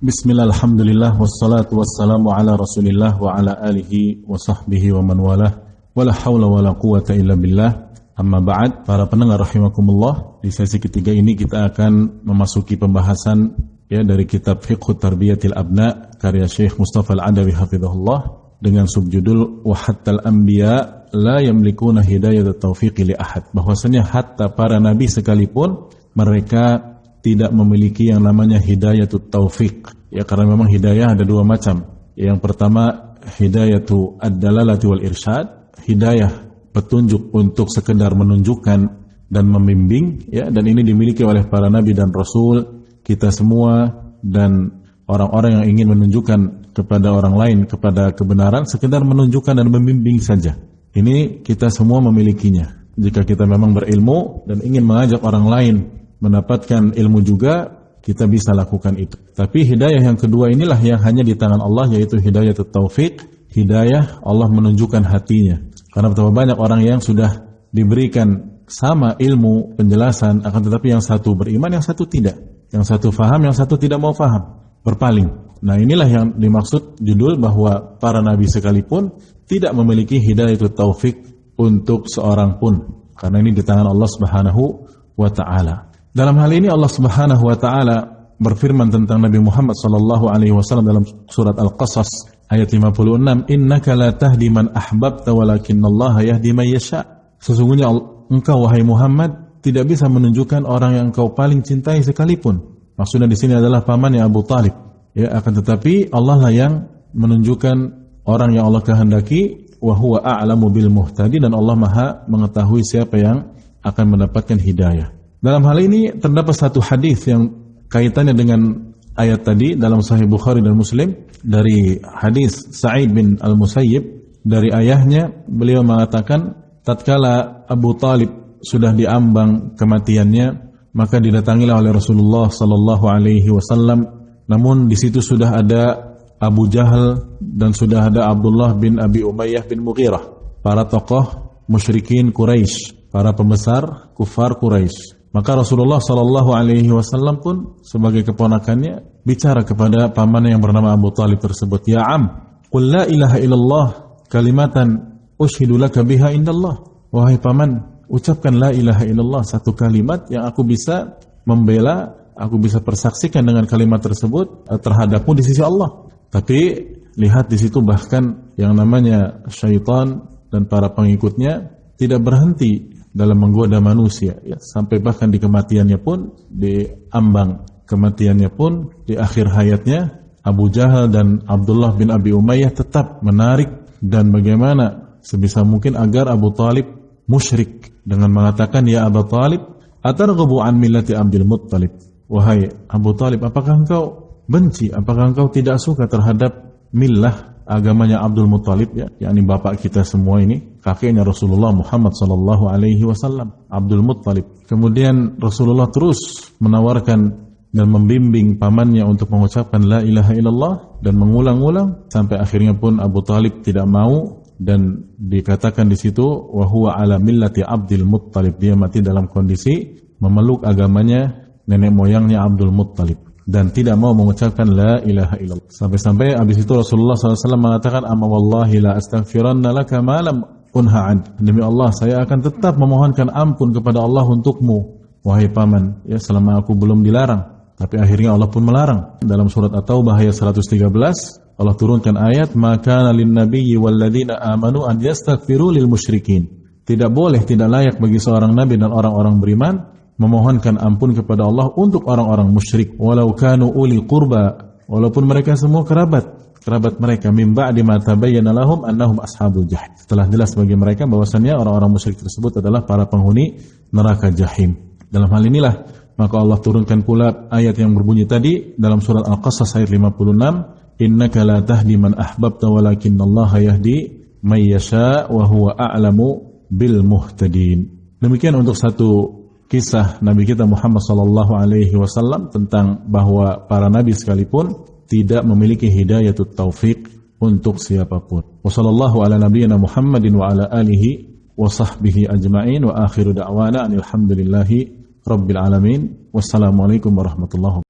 Bismillah, alhamdulillah, wassalatu wassalamu ala rasulillah wa ala alihi wa sahbihi wa man walah, wa la hawla wa la quwata illa billah. Amma ba'd, para pendengar rahimakumullah, di sesi ketiga ini kita akan memasuki pembahasan dari kitab Fiqhu Tarbiyatil Abna karya Syekh Mustafa Al-Adawi hafizahullah dengan subjudul wa hattal anbiya la yamlikuna hidayat taufiqi li ahad, bahwasanya hatta para nabi sekalipun mereka tidak memiliki yang namanya hidayatut taufik. Ya, karena memang hidayah ada dua macam. Yang pertama hidayatu ad-dalalati wal irsyad, hidayah petunjuk untuk sekedar menunjukkan dan membimbing, ya, dan ini dimiliki oleh para nabi dan rasul, kita semua dan orang-orang yang ingin menunjukkan kepada orang lain kepada kebenaran, sekedar menunjukkan dan membimbing saja. Ini kita semua memilikinya. Jika kita memang berilmu dan ingin mengajak orang lain mendapatkan ilmu juga, kita bisa lakukan itu. Tapi hidayah yang kedua inilah yang hanya di tangan Allah, yaitu hidayah taufik, hidayah Allah menunjukkan hatinya. Karena betapa banyak orang yang sudah diberikan sama ilmu, penjelasan, akan tetapi yang satu beriman, yang satu tidak. Yang satu faham, yang satu tidak mau faham, berpaling. Nah, inilah yang dimaksud judul bahwa para nabi sekalipun tidak memiliki hidayah taufik untuk seorang pun. Karena ini di tangan Allah Subhanahu wa Ta'ala. Dalam hal ini Allah Subhanahu wa Ta'ala berfirman tentang Nabi Muhammad sallallahu alaihi wasallam dalam surat Al-Qasas ayat 56, "Innaka la tahdi man ahbabta walakinallaha yahdi man yasha." Sesungguhnya engkau wahai Muhammad tidak bisa menunjukkan orang yang engkau paling cintai sekalipun. Maksudnya di sini adalah pamannya Abu Talib. Ya, akan tetapi Allah lah yang menunjukkan orang yang Allah kehendaki, wa huwa a'lamu bil muhtadi, dan Allah Maha mengetahui siapa yang akan mendapatkan hidayah. Dalam hal ini terdapat satu hadis yang kaitannya dengan ayat tadi dalam Sahih Bukhari dan Muslim, dari hadis Sa'id bin Al-Musayyib dari ayahnya. Beliau mengatakan, tatkala Abu Talib sudah diambang kematiannya, maka didatangilah oleh Rasulullah sallallahu alaihi wasallam. Namun di situ sudah ada Abu Jahal dan sudah ada Abdullah bin Abi Umayyah bin Mughirah, para tokoh musyrikin Quraisy, para pembesar kufar Quraisy. Maka Rasulullah sallallahu alaihi wasallam pun sebagai keponakannya bicara kepada pamannya yang bernama Abu Talib tersebut, "Ya am, qul la ilaha illallah kalimatan ushidu laka biha indallah." Wahai paman, ucapkan la ilaha illallah, satu kalimat yang aku bisa membela, aku bisa persaksikan dengan kalimat tersebut terhadapmu di sisi Allah. Tapi lihat di situ bahkan yang namanya syaitan dan para pengikutnya tidak berhenti dalam menggoda manusia, ya, sampai bahkan di kematiannya pun, di ambang kematiannya pun, di akhir hayatnya, Abu Jahal dan Abdullah bin Abi Umayyah tetap menarik dan bagaimana sebisa mungkin agar Abu Talib musyrik dengan mengatakan, "Ya Abu Talib, atarghabu an millati Abdul Muttalib." Wahai Abu Talib, apakah engkau benci, apakah engkau tidak suka terhadap millah, agamanya Abdul Muttalib, ya, yakni bapak kita semua ini, kakeknya Rasulullah Muhammad sallallahu alaihi wasallam, Abdul Muttalib. Kemudian Rasulullah terus menawarkan dan membimbing pamannya untuk mengucapkan la ilaha illallah dan mengulang-ulang sampai akhirnya pun Abu Talib tidak mau, dan dikatakan di situ wa huwa ala millati Abdul Muttalib, dia mati dalam kondisi memeluk agamanya nenek moyangnya Abdul Muttalib dan tidak mau mengucapkan la ilaha illallah. Sampai-sampai habis itu Rasulullah SAW mengatakan, "Amma wallahi la astaghfiranna laka ma lam unha an." Demi Allah, saya akan tetap memohonkan ampun kepada Allah untukmu, wahai paman, ya, selama aku belum dilarang. Tapi akhirnya Allah pun melarang. Dalam surat At-Taubah ayat 113, Allah turunkan ayat, "Maka lin nabiyyi wal ladzina amanu an yastaghfiru lil musyrikin." Tidak boleh, tidak layak bagi seorang nabi dan orang-orang beriman memohonkan ampun kepada Allah untuk orang-orang musyrik, walau kanu uli qurba, walaupun mereka semua kerabat mereka, min ba'di ma tabayyana lahum annahum ashabul jahim, setelah jelas bagi mereka bahwasannya orang-orang musyrik tersebut adalah para penghuni neraka jahim. Dalam hal inilah maka Allah turunkan pula ayat yang berbunyi tadi dalam surat Al-Qasas ayat 56, "Innaka la tahdi man ahbabta walakinallaha yahdi may yasha wa huwa a'lamu bil muhtadin." Demikian untuk satu kisah Nabi kita Muhammad sallallahu alaihi wasallam tentang bahwa para nabi sekalipun tidak memiliki hidayatut taufik untuk siapapun. Wassallallahu ala nabiyyina Muhammadin wa ala alihi wa sahbihi ajma'in wa akhiru da'wana alhamdulillahi rabbil alamin. Wassalamualaikum warahmatullahi wabarakatuh.